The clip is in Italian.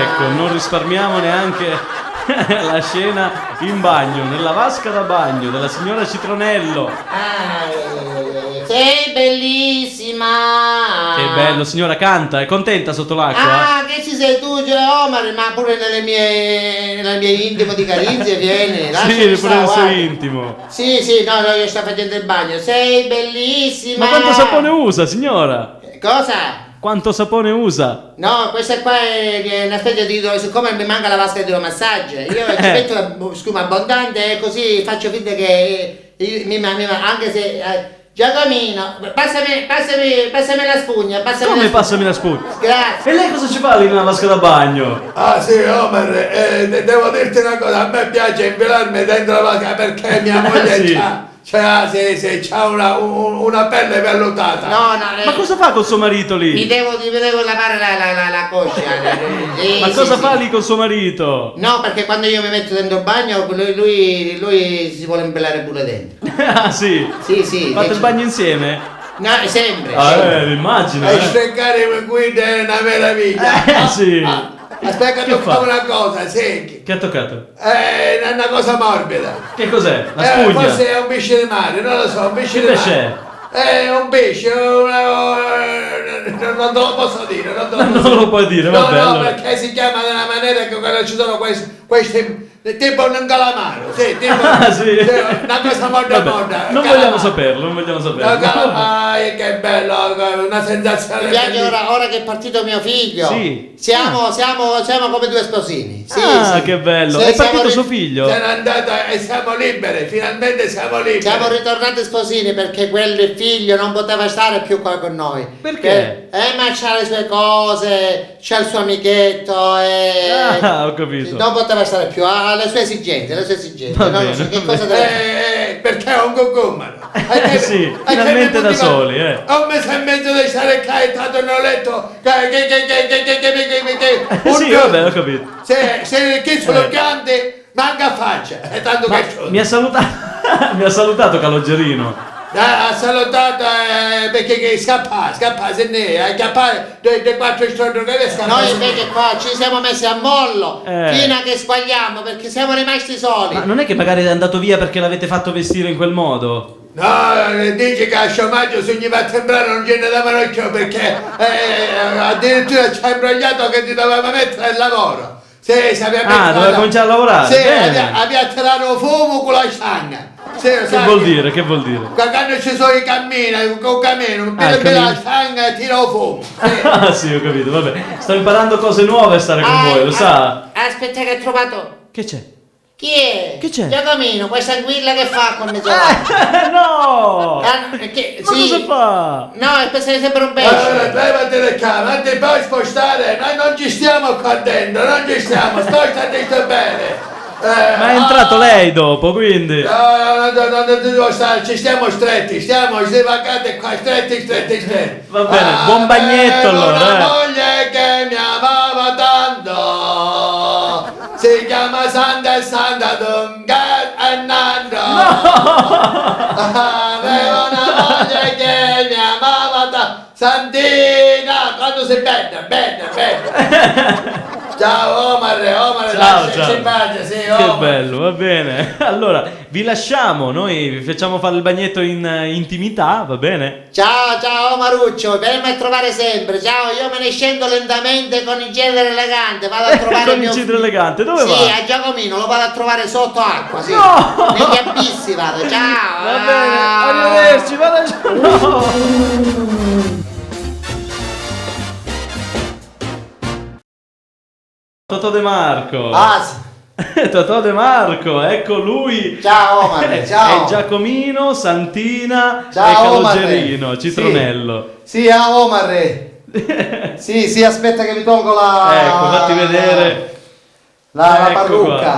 ecco, non risparmiamo neanche la scena in bagno, nella vasca da bagno della signora Citronello. Sei bellissima! Che bello, signora, canta, è contenta sotto l'acqua? Ah, che ci sei tu, Omar, ma pure nelle mie intimo di Carinzia vieni. Sì, pure nel suo intimo. Sì, no, io sto facendo il bagno. Sei bellissima! Ma quanto sapone usa, signora? Cosa? Quanto sapone usa? No, questa qua è una specie di siccome mi manca la vasca di massaggio, io ci metto la schiuma abbondante e così faccio finta che anche se Giacomino, passami la spugna, Come passami la spugna? Grazie. E lei cosa ci fa lì nella vasca da bagno? Ah sì, Omar, devo dirti una cosa, a me piace infilarmi dentro la vasca perché mia moglie Sì. c'ha una pelle vellutata. No, Ma cosa fa col suo marito mi lì? devo lavare la coscia. Ma cosa fa lì col suo marito? No, perché quando io mi metto dentro il bagno, lui si vuole imbellare pure dentro. Ah sì? Sì. Fate il bagno insieme? No, sempre. Immagino. E steccare guida è una meraviglia. Sì. Aspetta, Che toccavo fa? una cosa, sì. Che ha toccato? È una cosa morbida. Che cos'è? La spugna? Forse è un pesce di mare, non lo so, un pesce Che di pesce mare. È un pesce, non te lo posso dire, Non lo puoi dire, no, vabbè. no, allora. perché si chiama nella maniera che quando ci sono questi tipo un calamaro, sì, tipo Sì. una cosa Vabbè, morda. non vogliamo saperlo, non vogliamo saperlo. Che bello, una sensazione. Mi piace ora che è partito mio figlio. Sì. Siamo come due sposini. Sì, Ah, sì. che bello. Sì, È siamo partito ri- suo figlio? Se n'è andata e siamo liberi, finalmente siamo liberi. Siamo ritornati sposini perché quel figlio non poteva stare più qua con noi. Perché? Ma c'ha le sue cose, c'ha il suo amichetto e Ho capito. non poteva stare più, ha le sue esigenze, Va non lo bene, so che va cosa deve Perché è un cucumano. Sì, finalmente da soli, Un mese e mezzo di stare qua entrato nel letto. Sì, vabbè, ho capito. Se chi se lo piante, manca faccia. È tanto Ma che mi ha salutato, mi ha salutato Caloggerino. ha salutato perché scappa, se ne scappare dei 4 giorni che scappa. Noi invece qua ci siamo messi a mollo fino a che squagliamo perché siamo rimasti soli. Ma non è che magari è andato via perché l'avete fatto vestire in quel modo? No, dici che a sciomaggio se gli va a sembrare non ce ne davano più perché addirittura ci ha imbrogliato che ti doveva mettere il lavoro. Sì, doveva cominciare a lavorare? Sì, Bene. aveva tirato fumo con la stanga. Sì, Che vuol dire? Che vuol dire? Quando ci sono i cammini, con cammino, la stanga e tira fumo. Sì. Ah sì, ho capito, vabbè. Sto imparando cose nuove a stare con voi, lo sa? Aspetta che ho trovato. Che c'è? Chi è? Che c'è? Giacomino, questa anguilla che fa con me No! Ma sì. cosa fa? No, è per sempre un Allora, pesce. levati le camere, non ti puoi spostare, noi non ci stiamo qua dentro, non ci stiamo, spostati bene. Ma è entrato lei dopo, quindi. No, non devo stare, ci stiamo stretti, stiamo svagati qua, stretti. Va bene, buon bagnetto allora. Una moglie che mi amava tanto, si chiama Santa e Santa Dunga e Nando. Avevo una moglie che mi amava tanto, Santina, quando sei bella. Ciao Omar, Ciao. in pace, sì, Che Omar. bello, va bene. Allora, vi lasciamo, noi vi facciamo fare il bagnetto in intimità, va bene? Ciao Maruccio, venimi a trovare sempre. Ciao, io me ne scendo lentamente con il genere elegante, vado a trovare Con il mio il cidro elegante, dove Sì, va? a Giacomino, lo vado a trovare sotto acqua, sì. No! Negli abissi vado, ciao. Va bene, arrivederci, vada giù. No! Totò De Marco. Totò De Marco, ecco lui. Ciao Omar, ciao. È Giacomino, Santina Ciao, e Caloggerino, Omar. Citronello. Sì, Omar. Sì, aspetta che mi tolgo la... Ecco, fatti vedere. la Ecco parrucca. qua.